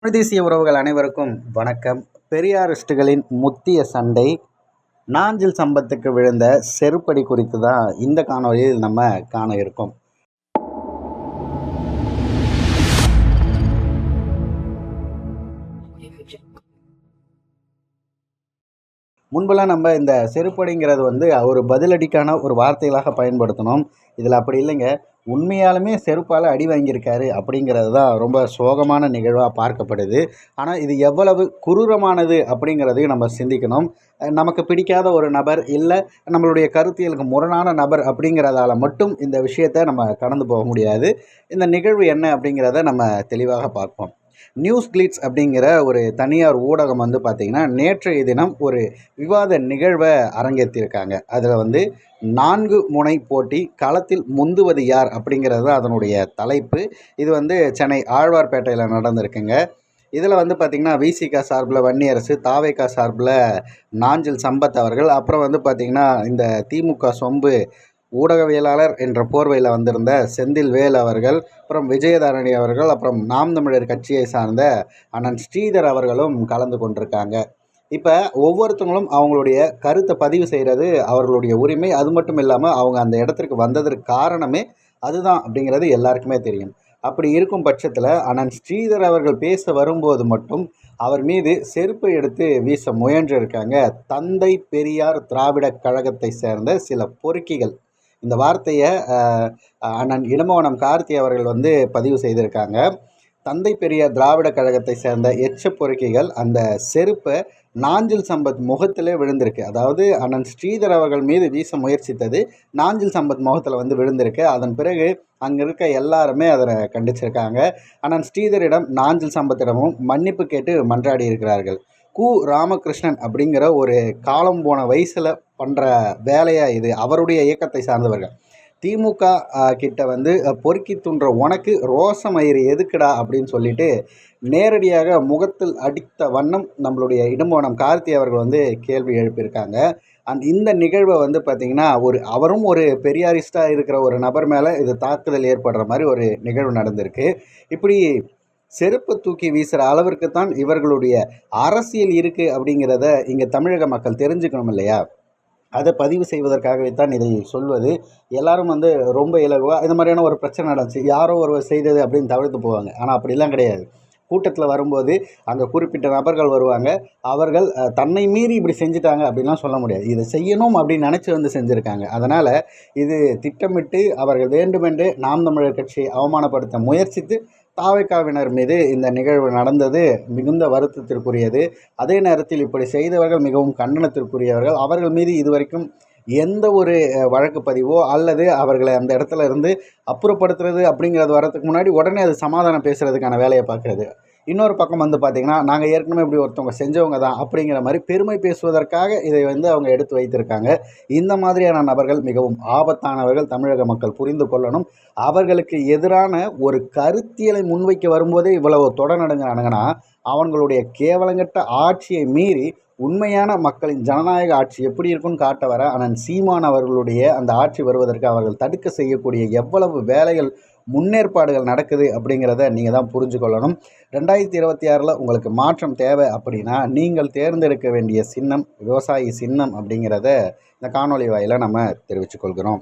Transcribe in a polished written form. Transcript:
தமிழ் தேசிய உறவுகள் அனைவருக்கும் வணக்கம். பெரியாரிஸ்டுகளின் முத்திய சண்டை, நாஞ்சில் சம்பத்துக்கு விழுந்த செருப்படி குறித்து தான் இந்த காணொலியில் நம்ம காண இருக்கோம். முன்பெல்லாம் நம்ம இந்த செருப்படிங்கிறது ஒரு பதிலடிக்கான ஒரு வார்த்தைகளாக பயன்படுத்தணும். இதில் அப்படி இல்லைங்க. உண்மையாலுமே செருப்பால் அடி வாங்கியிருக்காரு அப்படிங்கிறது தான் ரொம்ப சோகமான நிகழ்வாக பார்க்கப்படுது. ஆனால் இது எவ்வளவு குரூரமானது அப்படிங்கிறதையும் நம்ம சிந்திக்கணும். நமக்கு பிடிக்காத ஒரு நபர், இல்லை நம்மளுடைய கருத்தியலுக்கு முரணான நபர் அப்படிங்கிறதால மட்டும் இந்த விஷயத்தை நம்ம கடந்து போக முடியாது. இந்த நிகழ்வு என்ன அப்படிங்கிறத நம்ம தெளிவாக பார்ப்போம். நியூஸ் கிளிட்ஸ் அப்படிங்கிற ஒரு தனியார் ஊடகம் பார்த்திங்கன்னா, நேற்றைய தினம் ஒரு விவாத நிகழ்வை அரங்கேற்றிருக்காங்க. அதில் 4 முனை போட்டி, களத்தில் முந்துவது யார் அப்படிங்கிறது தான் அதனுடைய தலைப்பு. இது சென்னை ஆழ்வார்பேட்டையில் நடந்திருக்குங்க. இதில் பார்த்திங்கன்னா, விசிக சார்பில் வன்னியரசு, தாவேகா சார்பில் நாஞ்சில் சம்பத் அவர்கள், அப்புறம் பார்த்திங்கன்னா இந்த திமுக சொம்பு ஊடகவியலாளர் என்ற போர்வையில் வந்திருந்த செந்தில் வேல் அவர்கள், அப்புறம் விஜயதாரணி அவர்கள், அப்புறம் நாம் தமிழர் கட்சியை சார்ந்த அண்ணன் ஸ்ரீதர் அவர்களும் கலந்து கொண்டிருக்காங்க. இப்போ ஒவ்வொருத்தவங்களும் அவங்களுடைய கருத்தை பதிவு செய்கிறது அவர்களுடைய உரிமை. அது மட்டும் இல்லாமல் அவங்க அந்த இடத்திற்கு வந்ததற்கு காரணமே அதுதான் அப்படிங்கிறது எல்லாருக்குமே தெரியும். அப்படி இருக்கும் பட்சத்தில் அண்ணன் ஸ்ரீதர் அவர்கள் பேச வரும்போது மட்டும் அவர் மீது செருப்பை எடுத்து வீச முயன்றிருக்காங்க தந்தை பெரியார் திராவிடக் கழகத்தை சேர்ந்த சில பொறுக்கிகள். இந்த வார்த்தையை அண்ணன் இளமவனம் கார்த்தி அவர்கள் பதிவு செய்திருக்காங்க. தந்தை பெரியார் திராவிட கழகத்தை சேர்ந்த எச்ச பொறுக்கிகள் அந்த செருப்பை நாஞ்சில் சம்பத் முகத்திலே விழுந்திருக்கு. அதாவது அண்ணன் ஸ்ரீதர் அவர்கள் மீது வீச முயற்சித்தது நாஞ்சில் சம்பத் முகத்தில் விழுந்திருக்கு. அதன் பிறகு அங்கே இருக்க எல்லாருமே அதை கண்டிச்சிருக்காங்க. அண்ணன் ஸ்ரீதரிடம் நாஞ்சில் சம்பத்திடமும் மன்னிப்பு கேட்டு மன்றாடி இருக்கிறார்கள். கு ராமகிருஷ்ணன் அப்படிங்கிற ஒரு காலம் போன வயசில் பண்ணுற வேலையாக இது. அவருடைய இயக்கத்தை சார்ந்தவர்கள் திமுக கிட்ட பொறுக்கி துன்ற உனக்கு ரோசமயிறு எதுக்குடா அப்படின்னு சொல்லிட்டு நேரடியாக முகத்தில் அடித்த வண்ணம் நம்மளுடைய இடும்பவனம் கார்த்தி அவர்கள் கேள்வி எழுப்பியிருக்காங்க. இந்த நிகழ்வை பார்த்திங்கன்னா அவரும் ஒரு பெரியாரிஸ்டாக இருக்கிற ஒரு நபர் மேலே இது தாக்குதல் ஏற்படுற மாதிரி ஒரு நிகழ்வு நடந்திருக்கு. இப்படி செருப்பு தூக்கி வீசுகிற அளவிற்கு தான் இவர்களுடைய அரசியல் இருக்குது அப்படிங்கிறத இங்கே தமிழக மக்கள் தெரிஞ்சுக்கணும் இல்லையா? அதை பதிவு செய்வதற்காகவே தான் இதை சொல்வது. எல்லாரும் ரொம்ப இலகுவாக இந்த மாதிரியான ஒரு பிரச்சனை நடந்துச்சு, யாரோ ஒருவர் செய்தது அப்படின்னு தவிர்த்து போவாங்க. ஆனால் அப்படிலாம் கிடையாது. கூட்டத்தில் வரும்போது அங்கே குறிப்பிட்ட நபர்கள் வருவாங்க. அவர்கள் தன்னை மீறி இப்படி செஞ்சுட்டாங்க அப்படின்லாம் சொல்ல முடியாது. இதை செய்யணும் அப்படின்னு நினச்சி செஞ்சுருக்காங்க. அதனால் இது திட்டமிட்டு அவர்கள் வேண்டுமென்றே நாம் தமிழர் கட்சியை அவமானப்படுத்த முயற்சித்து தாவேக்காவினர் மீது இந்த நிகழ்வு நடந்தது மிகுந்த வருத்தத்திற்குரியது. அதே நேரத்தில் இப்படி செய்தவர்கள் மிகவும் கண்டனத்திற்குரியவர்கள். அவர்கள் மீது இதுவரைக்கும் எந்த ஒரு வழக்கு பதிவோ அல்லது அவர்களை அந்த இடத்துல இருந்து அப்புறப்படுத்துறது அப்படிங்கிறது வரதுக்கு முன்னாடி உடனே அது சமாதானம் பேசுகிறதுக்கான வேலையை பார்க்குறது. இன்னொரு பக்கம் பார்த்திங்கன்னா, நாங்கள் ஏற்கனவே இப்படி ஒருத்தவங்க செஞ்சவங்க தான் அப்படிங்கிற மாதிரி பெருமை பேசுவதற்காக இதை அவங்க எடுத்து வைத்திருக்காங்க. இந்த மாதிரியான நபர்கள் மிகவும் ஆபத்தானவர்கள். தமிழக மக்கள் புரிந்து கொள்ளணும். அவர்களுக்கு எதிரான ஒரு கருத்தியலை முன்வைக்க வரும்போதே இவ்வளவு தொடநடுங்கிறானுங்கன்னா, அவங்களுடைய கேவலங்கட்ட ஆட்சியை மீறி உண்மையான மக்களின் ஜனநாயக ஆட்சி எப்படி இருக்குன்னு காட்ட வர அண்ணன் சீமான் அவர்களுடைய அந்த ஆட்சி வருவதற்கு அவர்கள் தடுக்க செய்யக்கூடிய எவ்வளவு வேலைகள் முன்னேற்பாடுகள் நடக்குது அப்படிங்கிறத நீங்கள் தான் புரிஞ்சு கொள்ளணும். 2026 உங்களுக்கு மாற்றம் தேவை அப்படின்னா நீங்கள் தேர்ந்தெடுக்க வேண்டிய சின்னம் விவசாயி சின்னம் அப்படிங்கிறத இந்த காணொலி வாயிலாக நம்ம தெரிவித்துக் கொள்கிறோம்.